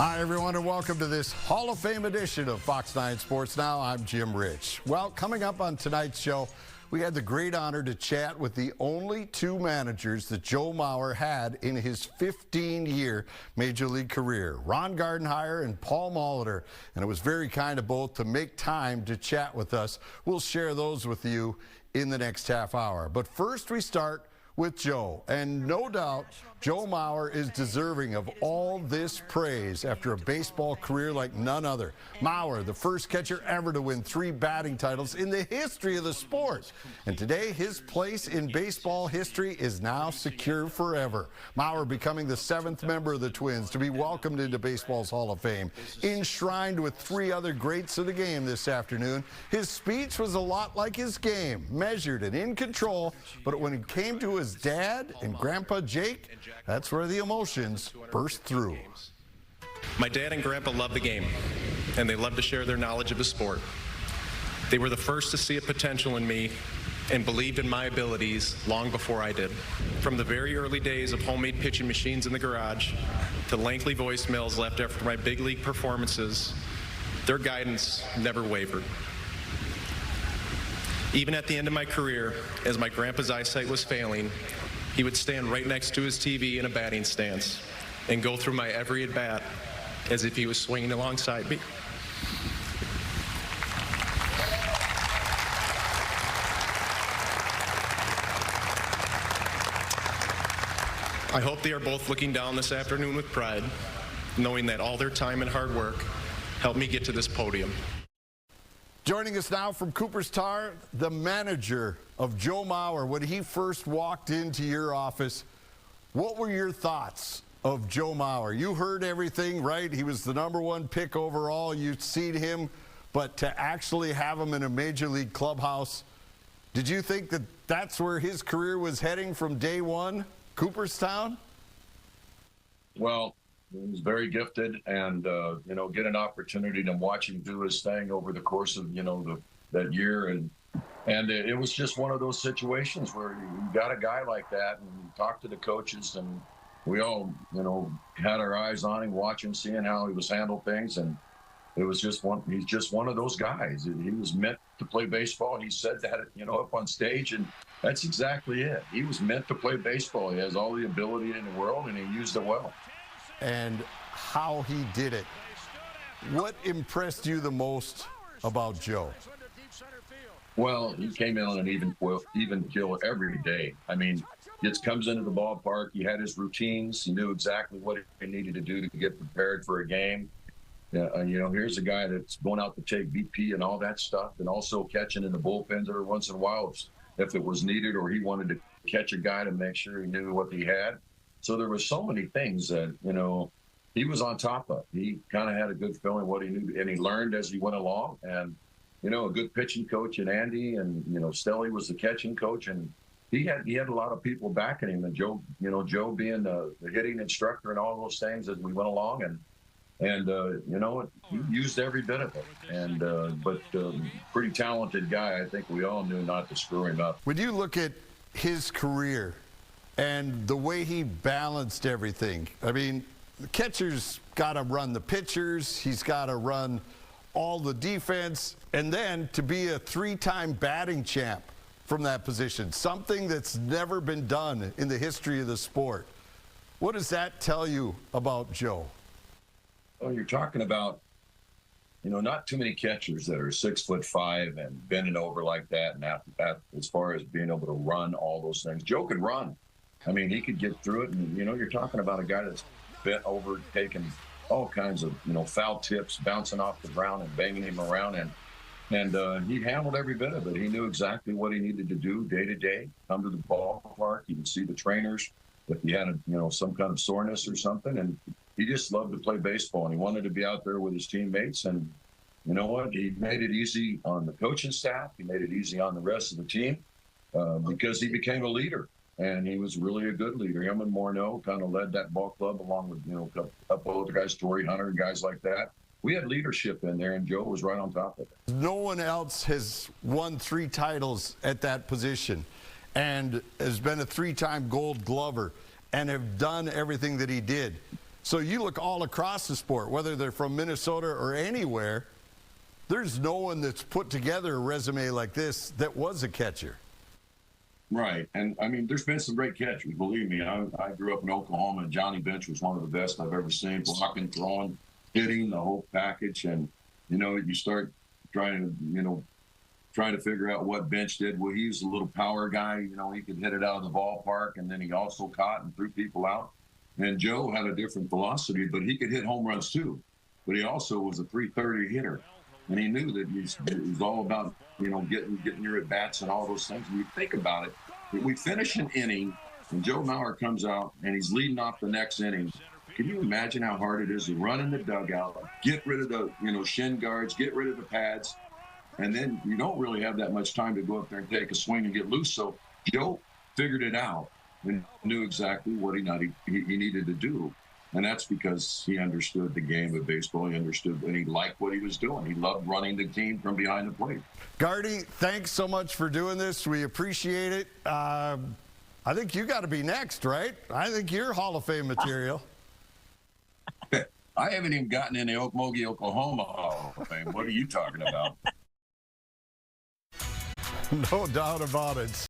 Hi, everyone, and welcome to this Hall of Fame edition of Fox 9 Sports Now. I'm Jim Rich. Well, coming up on tonight's show, we had the great honor to chat with the only two managers that Joe Mauer had in his 15-year Major League career, Ron Gardenhire and Paul Molitor. And it was very kind of both to make time to chat with us. We'll share those with you in the next half hour. But first, we start with Joe, and no doubt Joe Mauer is deserving of all this praise after a baseball career like none other. Mauer, the first catcher ever to win 3 batting titles in the history of the sport. And today, his place in baseball history is now secure forever. Mauer becoming the 7th member of the Twins to be welcomed into baseball's Hall of Fame, enshrined with 3 other greats of the game this afternoon. His speech was a lot like his game, measured and in control, but when it came to his dad and Grandpa Jake, that's where the emotions burst through. My dad and Grandpa loved the game, and they loved to share their knowledge of the sport. They were the first to see a potential in me and believed in my abilities long before I did. From the very early days of homemade pitching machines in the garage to lengthy voicemails left after my big league performances, their guidance never wavered. Even at the end of my career, as my grandpa's eyesight was failing, he would stand right next to his TV in a batting stance and go through my every at-bat as if he was swinging alongside me. I hope they are both looking down this afternoon with pride, knowing that all their time and hard work helped me get to this podium. Joining us now from Cooperstown, the manager of Joe Mauer. When he first walked into your office, what were your thoughts of Joe Mauer? You heard everything, right? He was the #1 pick overall. You'd seen him, but to actually have him in a Major League clubhouse, did you think that that's where his career was heading from day one, Cooperstown? Well, he was very gifted, and get an opportunity to watch him do his thing over the course of that year, and it was just one of those situations where you got a guy like that, and you talk to the coaches, and we all had our eyes on him, watching, seeing how he was handling things, and it was just he's just one of those guys. He was meant to play baseball. He said that up on stage, and that's exactly it. He was meant to play baseball. He has all the ability in the world, and he used it well. And how he did it. What impressed you the most about Joe? Well, he came in on an even kill every day. I mean, he comes into the ballpark. He had his routines. He knew exactly what he needed to do to get prepared for a game. Here's a guy that's going out to take BP and all that stuff, and also catching in the bullpens every once in a while if it was needed, or he wanted to catch a guy to make sure he knew what he had. So there were so many things that, he was on top of. He kind of had a good feeling what he knew, and he learned as he went along. And, a good pitching coach in Andy, and, Stelly was the catching coach, and he had a lot of people backing him. And Joe being the hitting instructor and all those things as we went along. And he used every bit of it. And, but pretty talented guy. I think we all knew not to screw him up. When you look at his career and the way he balanced everything, I mean, the catcher's got to run the pitchers, he's got to run all the defense, and then to be a 3-time batting champ from that position, something that's never been done in the history of the sport. What does that tell you about Joe? Well, you're talking about, not too many catchers that are 6'5" and bending over like that, and that as far as being able to run all those things. Joe could run. I mean, he could get through it, and, you're talking about a guy that's bent over, taking all kinds of, foul tips, bouncing off the ground and banging him around, and he handled every bit of it. He knew exactly what he needed to do day to day, come to the ballpark. He would see the trainers if he had, some kind of soreness or something, and he just loved to play baseball, and he wanted to be out there with his teammates. And you know what? He made it easy on the coaching staff. He made it easy on the rest of the team because he became a leader. And he was really a good leader. Him and Morneau kind of led that ball club along with, a couple other guys, Torrey Hunter, and guys like that. We had leadership in there, and Joe was right on top of it. No one else has won 3 titles at that position and has been a 3-time Gold Glover and have done everything that he did. So you look all across the sport, whether they're from Minnesota or anywhere, there's no one that's put together a resume like this that was a catcher. Right. And, I mean, there's been some great catchers. Believe me, I grew up in Oklahoma, and Johnny Bench was one of the best I've ever seen, blocking, throwing, hitting, the whole package. And, you start trying to figure out what Bench did. Well, he was a little power guy. He could hit it out of the ballpark, and then he also caught and threw people out. And Joe had a different philosophy, but he could hit home runs too. But he also was a 330 hitter. And he knew that it was all about, getting your at-bats and all those things. And you think about it, if we finish an inning and Joe Mauer comes out and he's leading off the next inning, can you imagine how hard it is to run in the dugout, get rid of the, shin guards, get rid of the pads, and then you don't really have that much time to go up there and take a swing and get loose. So Joe figured it out and knew exactly what he needed to do. And that's because he understood the game of baseball. He understood, and he liked what he was doing. He loved running the team from behind the plate. Gardy, thanks so much for doing this. We appreciate it. I think you got to be next, right? I think you're Hall of Fame material. I haven't even gotten in the Okmulgee, Oklahoma Hall of Fame. What are you talking about? No doubt about it.